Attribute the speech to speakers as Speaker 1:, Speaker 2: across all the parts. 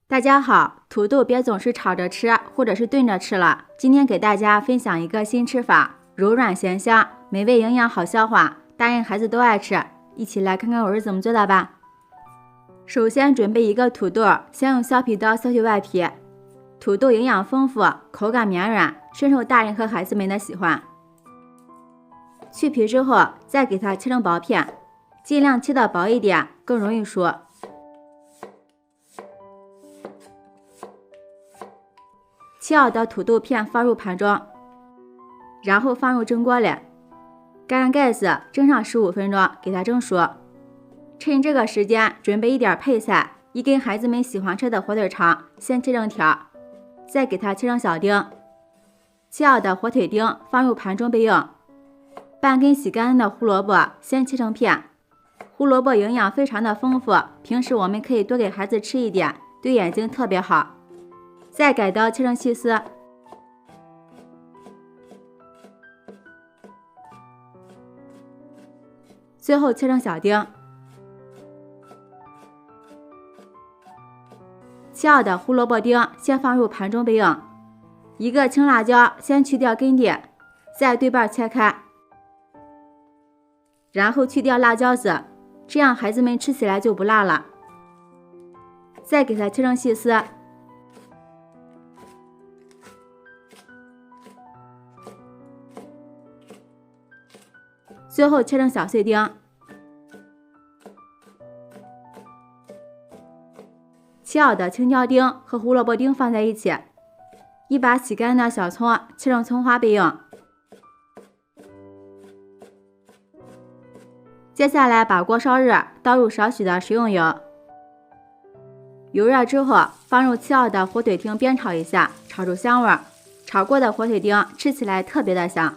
Speaker 1: 大家好，土豆别总是炒着吃或者是炖着吃了。今天给大家分享一个新吃法，柔软咸香，美味营养好消化，大人孩子都爱吃。一起来看看我是怎么做的吧。首先准备一个土豆，先用削皮刀削去外皮。土豆营养丰富，口感绵软，深受大人和孩子们的喜欢。去皮之后，再给它切成薄片，尽量切的薄一点，更容易熟。切好的土豆片放入盘中，然后放入蒸锅里，盖上盖子蒸上15分钟，给它蒸熟。趁这个时间准备一点配菜，一根孩子们喜欢吃的火腿肠，先切成条，再给它切成小丁。切好的火腿丁放入盘中备用。半根洗干净的胡萝卜先切成片，胡萝卜营养非常的丰富，平时我们可以多给孩子吃一点，对眼睛特别好。再改刀切成细丝，最后切成小丁。切好的胡萝卜丁先放入盘中备用。一个青辣椒先去掉根蒂，再对半切开，然后去掉辣椒籽，这样孩子们吃起来就不辣了。再给它切成细丝。最后切成小碎丁。切好的青椒丁和胡萝卜丁放在一起，一把洗干净的小葱切成葱花备用。接下来把锅烧热，倒入少许的食用油。油热之后，放入切好的火腿丁煸炒一下，炒出香味。炒过的火腿丁吃起来特别的香。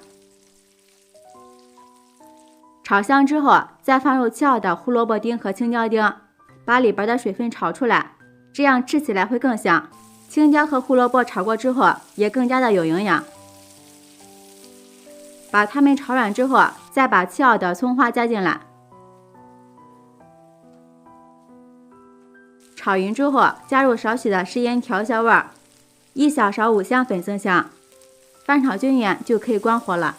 Speaker 1: 炒香之后，再放入切好的胡萝卜丁和青椒丁，把里边的水分炒出来，这样吃起来会更香。青椒和胡萝卜炒过之后，也更加的有营养。把它们炒软之后，再把切好的葱花加进来。炒匀之后，加入少许的食盐调一下味儿，1小勺五香粉增香，翻炒均匀就可以关火了。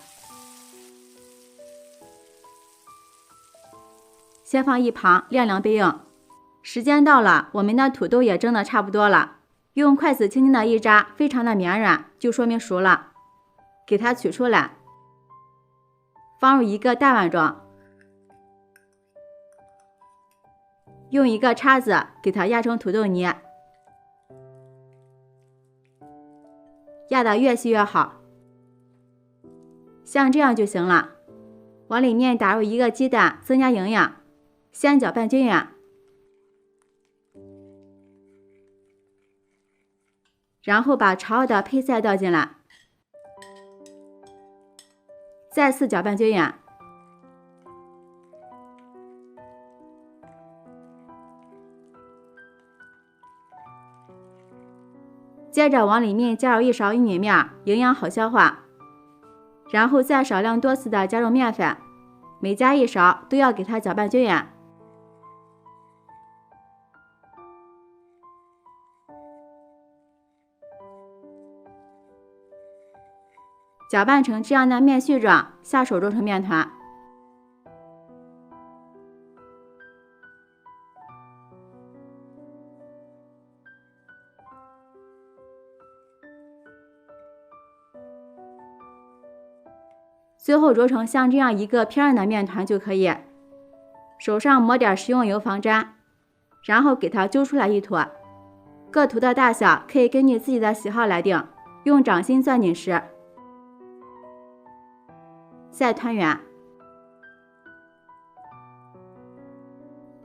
Speaker 1: 先放一旁晾凉备用。时间到了，我们的土豆也蒸的差不多了，用筷子轻轻的一扎，非常的绵软，就说明熟了。给它取出来，放入一个大碗中，用一个叉子给它压成土豆泥，压得越细越好，像这样就行了。往里面打入一个鸡蛋，增加营养。先搅拌均匀，然后把炒好的配菜倒进来，再次搅拌均匀。接着往里面加入1勺玉米面，营养好消化。然后再少量多次的加入面粉，每加1勺都要给它搅拌均匀。搅拌成这样的面絮状，下手揉成面团。最后揉成像这样一个偏硬的面团就可以。手上抹点食用油防粘，然后给它揪出来一坨。各图的大小可以根据自己的喜好来定，用掌心攥紧时。再团圆，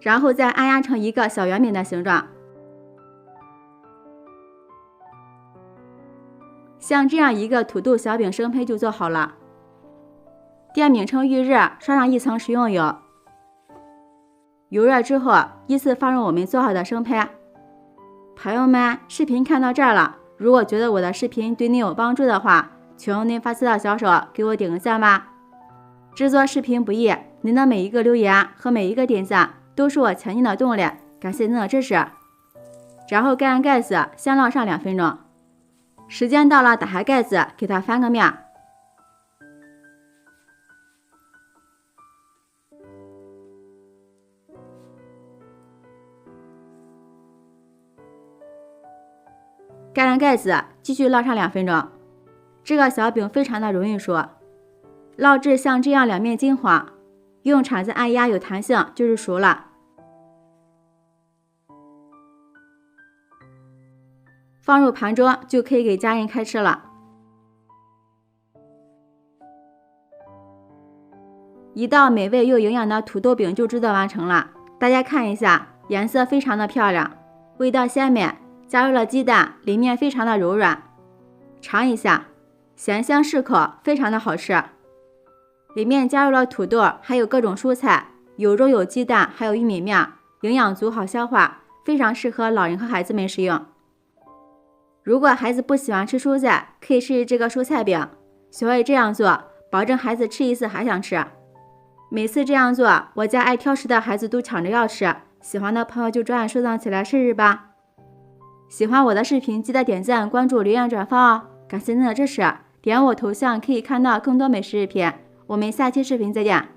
Speaker 1: 然后再按压成一个小圆饼的形状。像这样一个土豆小饼生胚就做好了。电饼铛预热，刷上1层食用油。油热之后，依次放入我们做好的生胚。朋友们，视频看到这儿了，如果觉得我的视频对你有帮助的话，请用您发财的小手给我点个赞吧。制作视频不易，您的每一个留言和每一个点赞都是我前进的动力，感谢您的支持。然后盖上盖子，先烙上2分钟。时间到了，打开盖子，给它翻个面。盖上盖子，继续烙上2分钟。这个小饼非常的容易熟，烙至像这样两面金黄，用铲子按压有弹性就是熟了。放入盘中就可以给家人开吃了。一道美味又营养的土豆饼就制作完成了，大家看一下，颜色非常的漂亮，味道鲜美，加入了鸡蛋，里面非常的柔软。尝一下，咸香适口，非常的好吃。里面加入了土豆，还有各种蔬菜，有肉有鸡蛋，还有玉米面，营养足，好消化，非常适合老人和孩子们食用。如果孩子不喜欢吃蔬菜，可以试试这个蔬菜饼，学会这样做，保证孩子吃一次还想吃。每次这样做，我家爱挑食的孩子都抢着要吃，喜欢的朋友就抓紧收藏起来试试吧。喜欢我的视频，记得点赞、关注、留言、转发哦！感谢您的支持，点我头像可以看到更多美食视频。我们下期视频再见。